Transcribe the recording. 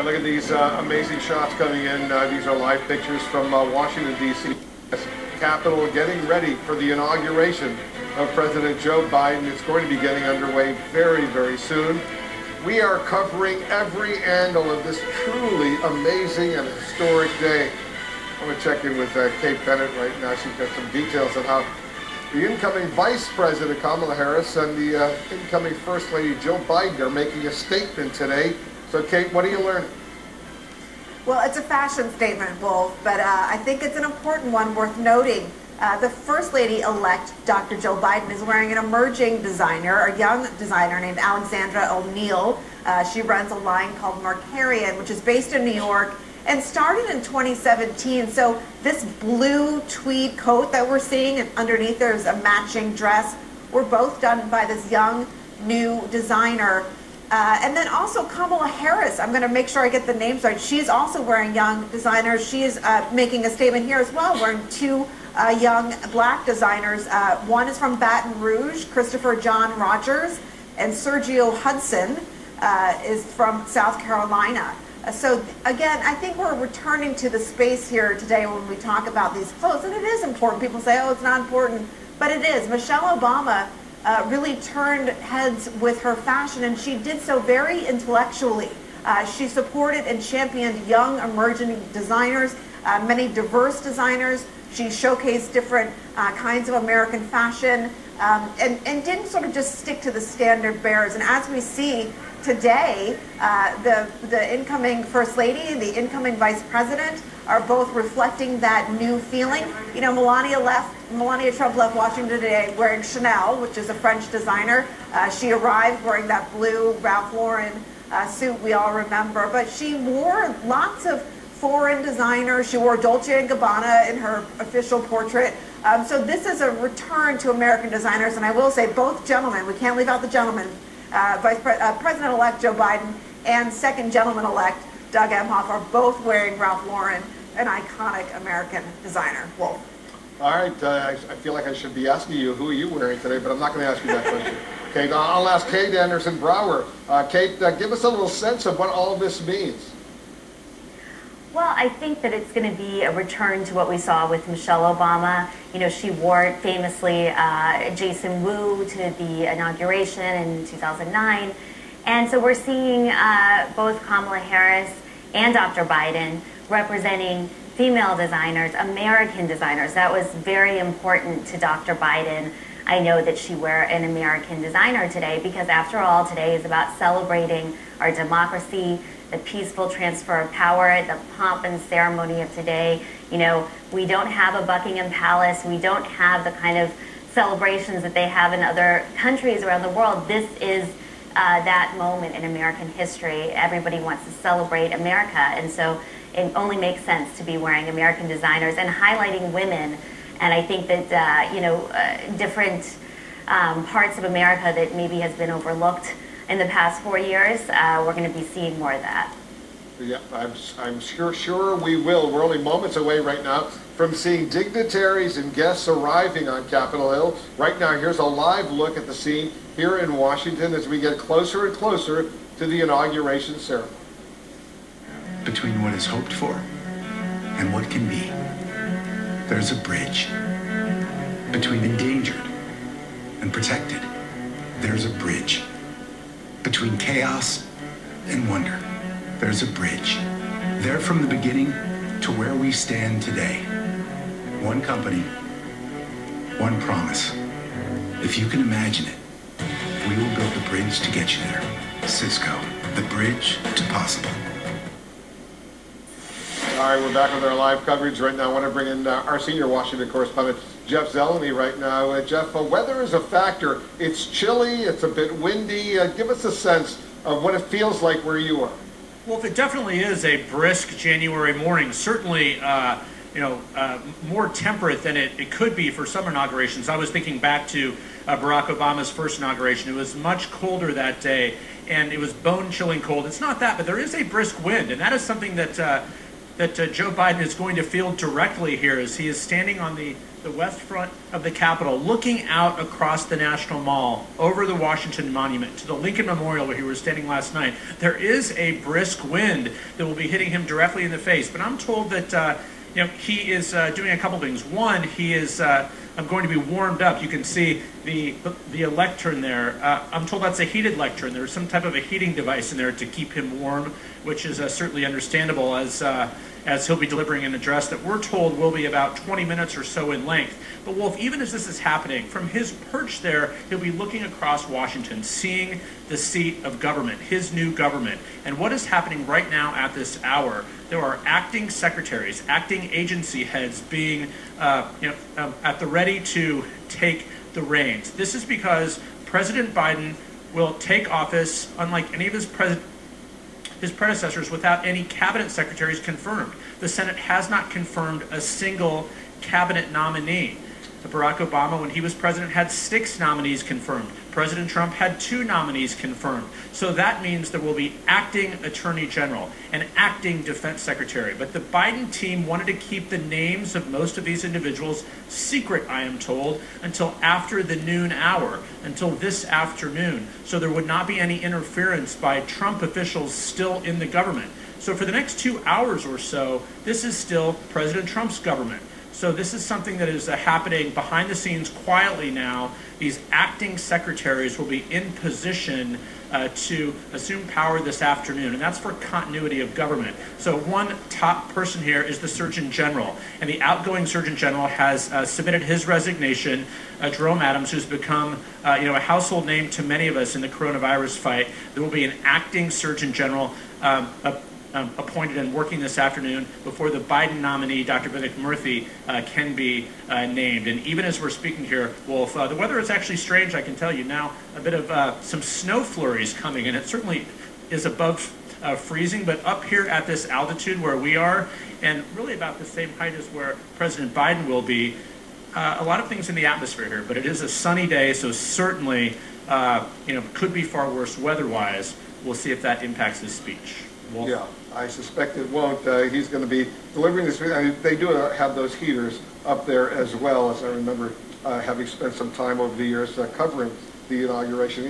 look at these amazing shots coming in. These are live pictures from Washington, D.C. Capitol, getting ready for the inauguration of President Joe Biden. It's going to be getting underway very, very soon. We are covering every angle of this truly amazing and historic day. I'm going to check in with Kate Bennett right now. She's got some details on how the incoming Vice President Kamala Harris and the incoming First Lady Joe Biden are making a statement today. So, Kate, what are you learning? Well, it's a fashion statement, Wolf, but I think it's an important one worth noting. The First Lady-elect, Dr. Joe Biden, is wearing an emerging designer, a young designer named Alexandra O'Neill. She runs a line called Markarian, which is based in New York and started in 2017. So this blue tweed coat that we're seeing, and underneath there's a matching dress, were both done by this young, new designer. And then also Kamala Harris, I'm going to make sure I get the names right. She's also wearing young designers. She is making a statement here as well, wearing two young black designers. One is from Baton Rouge, Christopher John Rogers, and Sergio Hudson is from South Carolina. So again, I think we're returning to the space here today when we talk about these clothes, and it is important. People say, oh, it's not important, but it is. Michelle Obama really turned heads with her fashion, and she did so very intellectually. She supported and championed young emerging designers, many diverse designers. She showcased different kinds of American fashion and didn't sort of just stick to the standard bearers. And as we see today, the incoming First Lady and the incoming Vice President are both reflecting that new feeling. You know, Melania Trump left Washington today wearing Chanel, which is a French designer. She arrived wearing that blue Ralph Lauren suit we all remember, but she wore lots of foreign designers. She wore Dolce & Gabbana in her official portrait. So this is a return to American designers, and I will say both gentlemen, we can't leave out the gentlemen, President-elect Joe Biden and second gentleman-elect Doug Emhoff are both wearing Ralph Lauren, an iconic American designer. Wolf. All right, I feel like I should be asking you, who are you wearing today, but I'm not going to ask you that question. Okay, I'll ask Kate Anderson-Brower. Kate, give us a little sense of what all of this means. Well, I think that it's going to be a return to what we saw with Michelle Obama. You know, she wore famously Jason Wu to the inauguration in 2009. And so we're seeing both Kamala Harris and Dr. Biden representing female designers, American designers. That was very important to Dr. Biden. I know that she wore an American designer today because, after all, today is about celebrating our democracy, the peaceful transfer of power, the pomp and ceremony of today. You know, we don't have a Buckingham Palace. We don't have the kind of celebrations that they have in other countries around the world. This is that moment in American history. Everybody wants to celebrate America, and so it only makes sense to be wearing American designers and highlighting women. And I think that, you know, different parts of America that maybe has been overlooked in the past 4 years, we're going to be seeing more of that. Yeah, I'm sure we will. We're only moments away right now from seeing dignitaries and guests arriving on Capitol Hill. Right now, here's a live look at the scene here in Washington as we get closer and closer to the inauguration ceremony. Between what is hoped for and what can be, there's a bridge. Between endangered and protected, there's a bridge. Between chaos and wonder, there's a bridge. There from the beginning to where we stand today. One company, one promise. If you can imagine it, we will build the bridge to get you there. Cisco, the bridge to possible. All right, we're back with our live coverage right now. I want to bring in our senior Washington correspondent, Jeff Zeleny, right now. Jeff, weather is a factor. It's chilly, it's a bit windy. Give us a sense of what it feels like where you are. Well, it definitely is a brisk January morning. Certainly, more temperate than it could be for some inaugurations. I was thinking back to Barack Obama's first inauguration. It was much colder that day, and it was bone-chilling cold. It's not that, but there is a brisk wind, and that is something that that Joe Biden is going to field directly here as he is standing on the west front of the Capitol, looking out across the National Mall, over the Washington Monument, to the Lincoln Memorial where he was standing last night. There is a brisk wind that will be hitting him directly in the face, but I'm told that he is doing a couple things. One, he is going to be warmed up. You can see the lectern there. I'm told that's a heated lectern. There's some type of a heating device in there to keep him warm, which is certainly understandable as he'll be delivering an address that we're told will be about 20 minutes or so in length. But Wolf, even as this is happening, from his perch there, he'll be looking across Washington, seeing the seat of government, his new government. And what is happening right now at this hour, there are acting secretaries, acting agency heads being at the ready to take the reins. This is because President Biden will take office, unlike any of his predecessors, without any cabinet secretaries confirmed. The Senate has not confirmed a single cabinet nominee. Barack Obama, when he was president, had 6 nominees confirmed. President Trump had 2 nominees confirmed. So that means there will be acting attorney general and acting defense secretary. But the Biden team wanted to keep the names of most of these individuals secret, I am told, until after the noon hour, until this afternoon. So there would not be any interference by Trump officials still in the government. So for the next 2 hours or so, this is still President Trump's government. So this is something that is happening behind the scenes quietly now. These acting secretaries will be in position to assume power this afternoon, and that's for continuity of government. So one top person here is the Surgeon General, and the outgoing Surgeon General has submitted his resignation. Jerome Adams, who's become a household name to many of us in the coronavirus fight. There will be an acting Surgeon General appointed and working this afternoon before the Biden nominee, Dr. Vivek Murthy, can be named. And even as we're speaking here, Wolf, the weather is actually strange, I can tell you now. A bit of some snow flurries coming, and it certainly is above freezing, but up here at this altitude where we are, and really about the same height as where President Biden will be, a lot of things in the atmosphere here, but it is a sunny day, so certainly could be far worse weather-wise. We'll see if that impacts his speech. Wolf? Yeah, I suspect it won't. He's going to be delivering this. They do have those heaters up there as well, as I remember having spent some time over the years covering the inauguration.